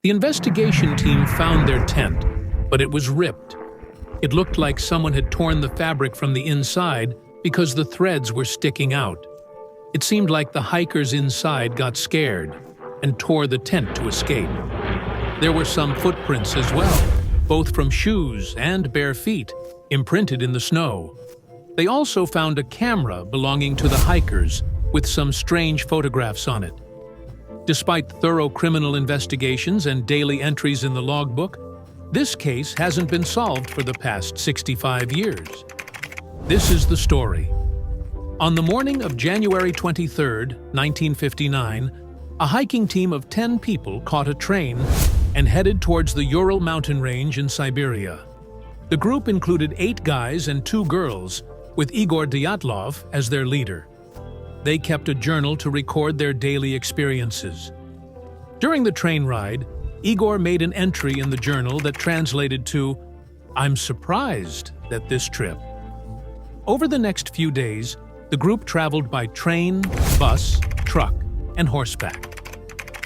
The investigation team found their tent, but it was ripped. It looked like someone had torn the fabric from the inside because the threads were sticking out. It seemed like the hikers inside got scared and tore the tent to escape. There were some footprints as well, both from shoes and bare feet, imprinted in the snow. They also found a camera belonging to the hikers with some strange photographs on it. Despite thorough criminal investigations and daily entries in the logbook, this case hasn't been solved for the past 65 years. This is the story. On the morning of January 23, 1959, a hiking team of 10 people caught a train and headed towards the Ural mountain range in Siberia. The group included 8 guys and 2 girls, with Igor Dyatlov as their leader. They kept a journal to record their daily experiences. During the train ride, Igor made an entry in the journal that translated to, "I'm surprised at this trip." Over the next few days, the group traveled by train, bus, truck, and horseback.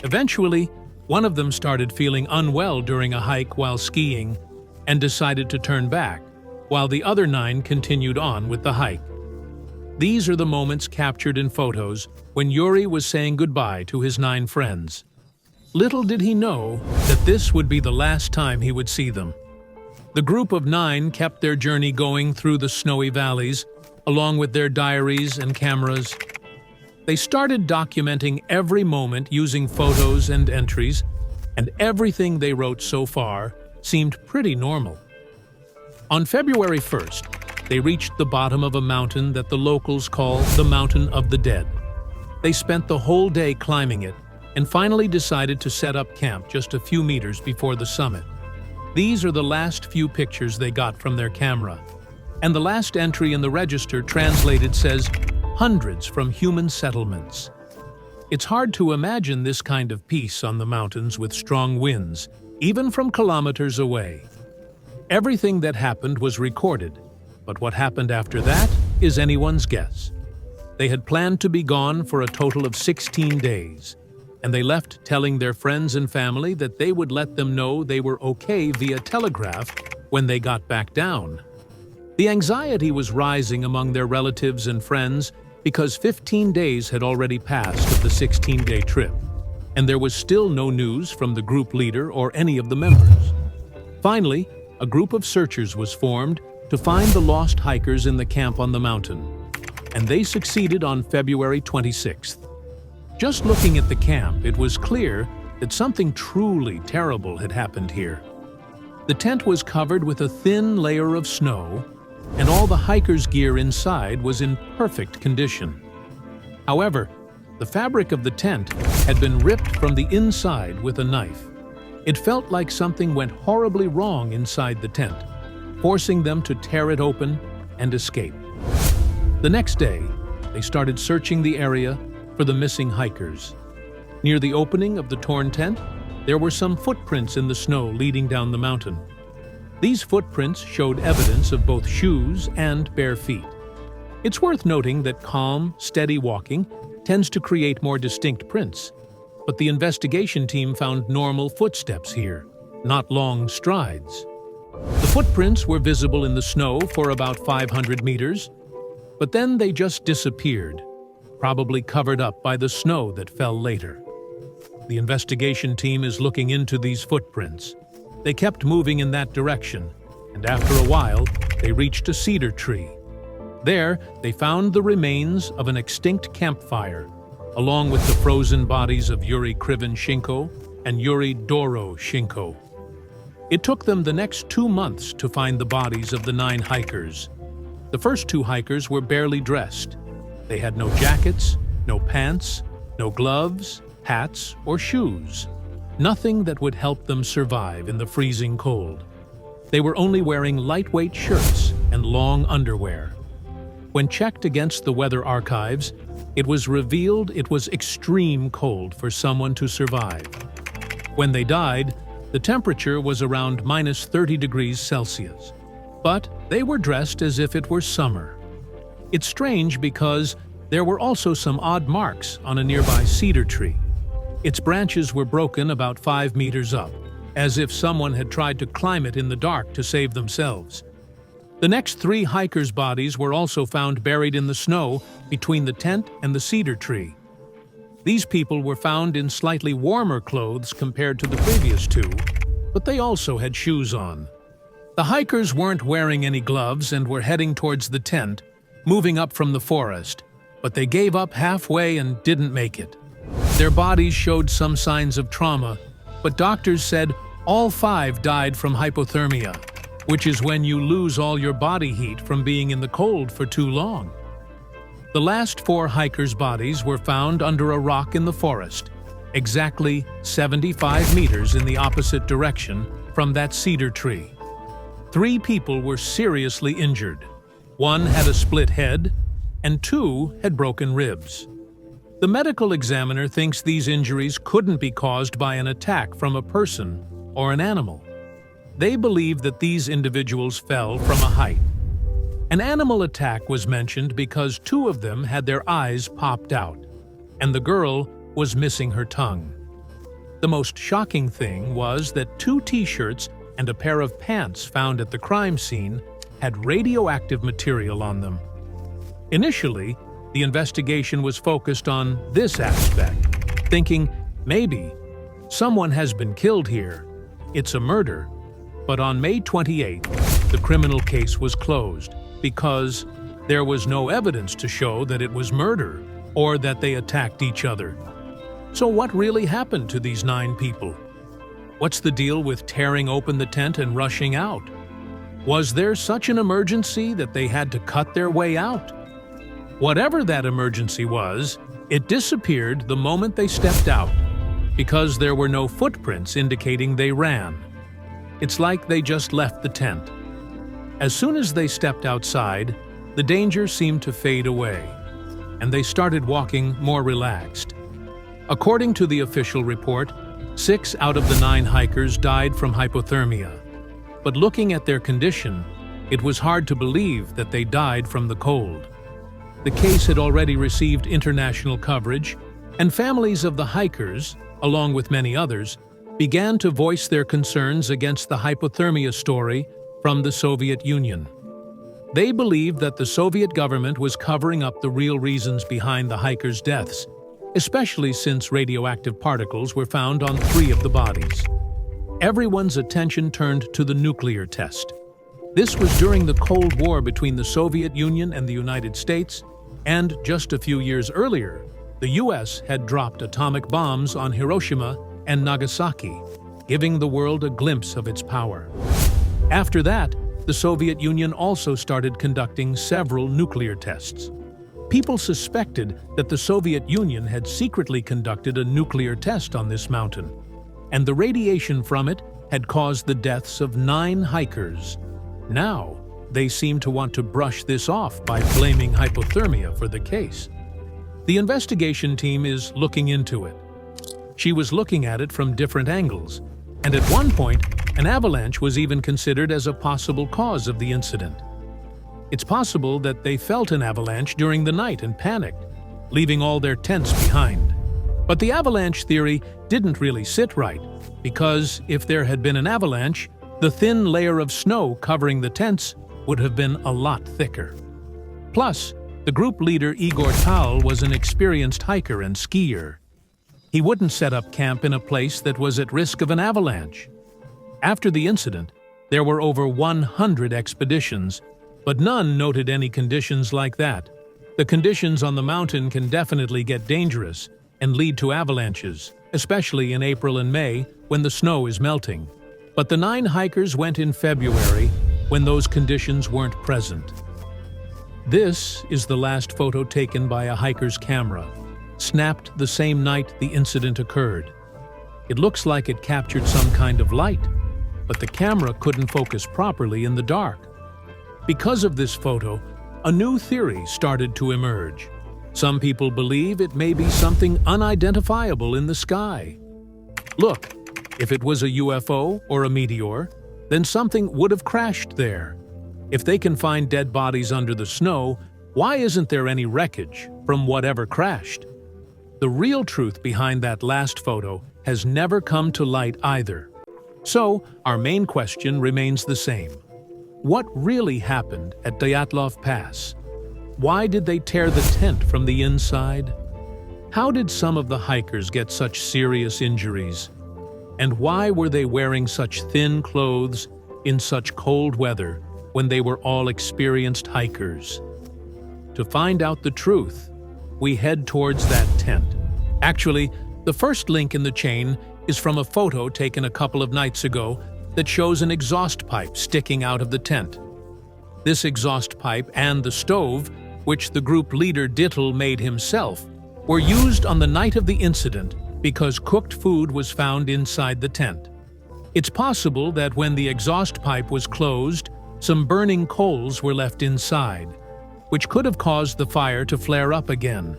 Eventually, one of them started feeling unwell during a hike while skiing and decided to turn back, while the other 9 continued on with the hike. These are the moments captured in photos when Yuri was saying goodbye to his 9 friends. Little did he know that this would be the last time he would see them. The group of 9 kept their journey going through the snowy valleys, along with their diaries and cameras. They started documenting every moment using photos and entries, and everything they wrote so far seemed pretty normal. On February 1st, they reached the bottom of a mountain that the locals call the Mountain of the Dead. They spent the whole day climbing it and finally decided to set up camp just a few meters before the summit. These are the last few pictures they got from their camera, and the last entry in the register translated says, "Hundreds from human settlements." It's hard to imagine this kind of peace on the mountains with strong winds, even from kilometers away. Everything that happened was recorded, but what happened after that is anyone's guess. They had planned to be gone for a total of 16 days, and they left telling their friends and family that they would let them know they were okay via telegraph when they got back down. The anxiety was rising among their relatives and friends because 15 days had already passed of the 16-day trip, and there was still no news from the group leader or any of the members. Finally, a group of searchers was formed to find the lost hikers in the camp on the mountain, and they succeeded on February 26th. Just looking at the camp, it was clear that something truly terrible had happened here. The tent was covered with a thin layer of snow, and all the hikers' gear inside was in perfect condition. However, the fabric of the tent had been ripped from the inside with a knife. It felt like something went horribly wrong inside the tent, forcing them to tear it open and escape. The next day, they started searching the area for the missing hikers. Near the opening of the torn tent, there were some footprints in the snow leading down the mountain. These footprints showed evidence of both shoes and bare feet. It's worth noting that calm, steady walking tends to create more distinct prints, but the investigation team found normal footsteps here, not long strides. The footprints were visible in the snow for about 500 meters, but then they just disappeared, probably covered up by the snow that fell later. The investigation team is looking into these footprints. They kept moving in that direction, and after a while, they reached a cedar tree. There, they found the remains of an extinct campfire, along with the frozen bodies of Yuri Krivonchenko and Yuri Doroshenko. It took them the next 2 months to find the bodies of the 9 hikers. The first 2 hikers were barely dressed. They had no jackets, no pants, no gloves, hats, or shoes. Nothing that would help them survive in the freezing cold. They were only wearing lightweight shirts and long underwear. When checked against the weather archives, it was revealed it was extreme cold for someone to survive. When they died, the temperature was around minus 30 degrees Celsius, but they were dressed as if it were summer. It's strange because there were also some odd marks on a nearby cedar tree. Its branches were broken about 5 meters up, as if someone had tried to climb it in the dark to save themselves. The next 3 hikers' bodies were also found buried in the snow between the tent and the cedar tree. These people were found in slightly warmer clothes compared to the previous 2, but they also had shoes on. The hikers weren't wearing any gloves and were heading towards the tent, moving up from the forest, but they gave up halfway and didn't make it. Their bodies showed some signs of trauma, but doctors said all 5 died from hypothermia, which is when you lose all your body heat from being in the cold for too long. The last 4 hikers' bodies were found under a rock in the forest, exactly 75 meters in the opposite direction from that cedar tree. 3 people were seriously injured. 1 had a split head, and 2 had broken ribs. The medical examiner thinks these injuries couldn't be caused by an attack from a person or an animal. They believe that these individuals fell from a height. An animal attack was mentioned because 2 of them had their eyes popped out, and the girl was missing her tongue. The most shocking thing was that 2 t-shirts and a pair of pants found at the crime scene had radioactive material on them. Initially, the investigation was focused on this aspect, thinking maybe someone has been killed here. It's a murder. But on May 28th, the criminal case was closed because there was no evidence to show that it was murder or that they attacked each other. So what really happened to these 9 people? What's the deal with tearing open the tent and rushing out? Was there such an emergency that they had to cut their way out? Whatever that emergency was, it disappeared the moment they stepped out, because there were no footprints indicating they ran. It's like they just left the tent. As soon as they stepped outside, the danger seemed to fade away, and they started walking more relaxed. According to the official report, 6 out of the 9 hikers died from hypothermia. But looking at their condition, it was hard to believe that they died from the cold. The case had already received international coverage, and families of the hikers, along with many others, began to voice their concerns against the hypothermia story from the Soviet Union. They believed that the Soviet government was covering up the real reasons behind the hikers' deaths, especially since radioactive particles were found on 3 of the bodies. Everyone's attention turned to the nuclear test. This was during the Cold War between the Soviet Union and the United States, and just a few years earlier, the US had dropped atomic bombs on Hiroshima and Nagasaki, giving the world a glimpse of its power. After that, the Soviet Union also started conducting several nuclear tests. People suspected that the Soviet Union had secretly conducted a nuclear test on this mountain, and the radiation from it had caused the deaths of 9 hikers. Now, they seem to want to brush this off by blaming hypothermia for the case. The investigation team is looking into it. She was looking at it from different angles, and at one point, an avalanche was even considered as a possible cause of the incident. It's possible that they felt an avalanche during the night and panicked, leaving all their tents behind. But the avalanche theory didn't really sit right, because if there had been an avalanche, the thin layer of snow covering the tents would have been a lot thicker. Plus, the group leader Igor Dyatlov was an experienced hiker and skier. He wouldn't set up camp in a place that was at risk of an avalanche. After the incident, there were over 100 expeditions, but none noted any conditions like that. The conditions on the mountain can definitely get dangerous and lead to avalanches, especially in April and May when the snow is melting. But the 9 hikers went in February when those conditions weren't present. This is the last photo taken by a hiker's camera, snapped the same night the incident occurred. It looks like it captured some kind of light, but the camera couldn't focus properly in the dark. Because of this photo, a new theory started to emerge. Some people believe it may be something unidentifiable in the sky. Look, if it was a UFO or a meteor, then something would have crashed there. If they can find dead bodies under the snow, why isn't there any wreckage from whatever crashed? The real truth behind that last photo has never come to light either. So, our main question remains the same. What really happened at Dyatlov Pass? Why did they tear the tent from the inside? How did some of the hikers get such serious injuries? And why were they wearing such thin clothes in such cold weather when they were all experienced hikers? To find out the truth, we head towards that tent. Actually, the first link in the chain is from a photo taken a couple of nights ago that shows an exhaust pipe sticking out of the tent. This exhaust pipe and the stove, which the group leader Dyatlov made himself, were used on the night of the incident because cooked food was found inside the tent. It's possible that when the exhaust pipe was closed, some burning coals were left inside, which could have caused the fire to flare up again.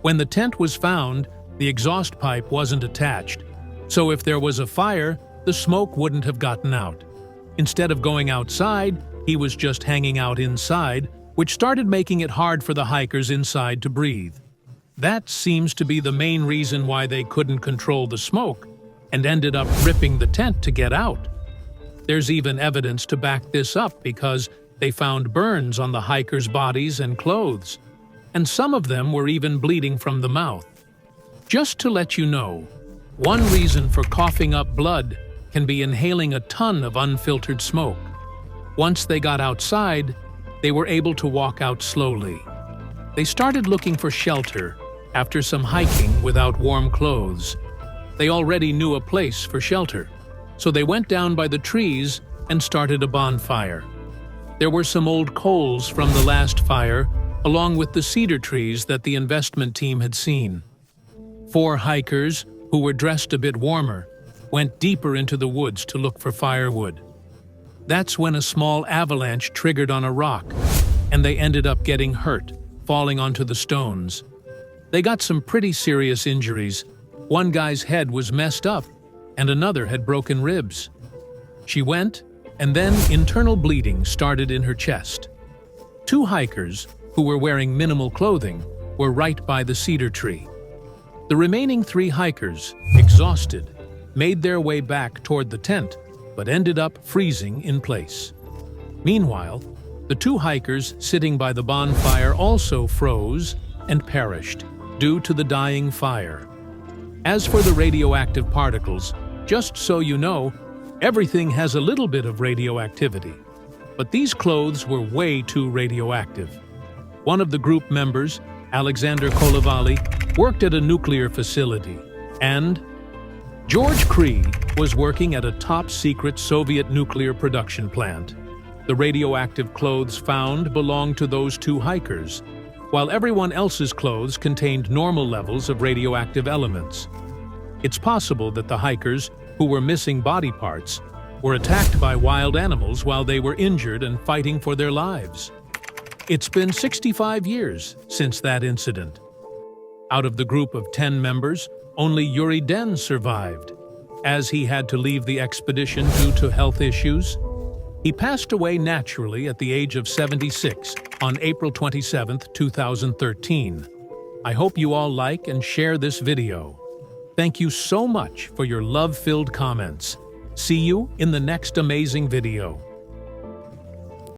When the tent was found, the exhaust pipe wasn't attached, so if there was a fire, the smoke wouldn't have gotten out. Instead of going outside, he was just hanging out inside, which started making it hard for the hikers inside to breathe. That seems to be the main reason why they couldn't control the smoke and ended up ripping the tent to get out. There's even evidence to back this up because they found burns on the hikers' bodies and clothes, and some of them were even bleeding from the mouth. Just to let you know, one reason for coughing up blood can be inhaling a ton of unfiltered smoke. Once they got outside, they were able to walk out slowly. They started looking for shelter after some hiking without warm clothes. They already knew a place for shelter, so they went down by the trees and started a bonfire. There were some old coals from the last fire, along with the cedar trees that the investment team had seen. 4 hikers, who were dressed a bit warmer, went deeper into the woods to look for firewood. That's when a small avalanche triggered on a rock, and they ended up getting hurt, falling onto the stones. They got some pretty serious injuries. One guy's head was messed up, and another had broken ribs. She went, and then internal bleeding started in her chest. 2 hikers, who were wearing minimal clothing, were right by the cedar tree. The remaining 3 hikers, exhausted, made their way back toward the tent, but ended up freezing in place. Meanwhile, the 2 hikers sitting by the bonfire also froze and perished due to the dying fire. As for the radioactive particles, just so you know, everything has a little bit of radioactivity. But these clothes were way too radioactive. One of the group members, Alexander Kolovali, worked at a nuclear facility, and George Cree was working at a top-secret Soviet nuclear production plant. The radioactive clothes found belonged to those 2 hikers, while everyone else's clothes contained normal levels of radioactive elements. It's possible that the hikers, who were missing body parts, were attacked by wild animals while they were injured and fighting for their lives. It's been 65 years since that incident. Out of the group of 10 members, only Yuri Den survived, as he had to leave the expedition due to health issues. He passed away naturally at the age of 76 on April 27, 2013. I hope you all like and share this video. Thank you so much for your love-filled comments. See you in the next amazing video.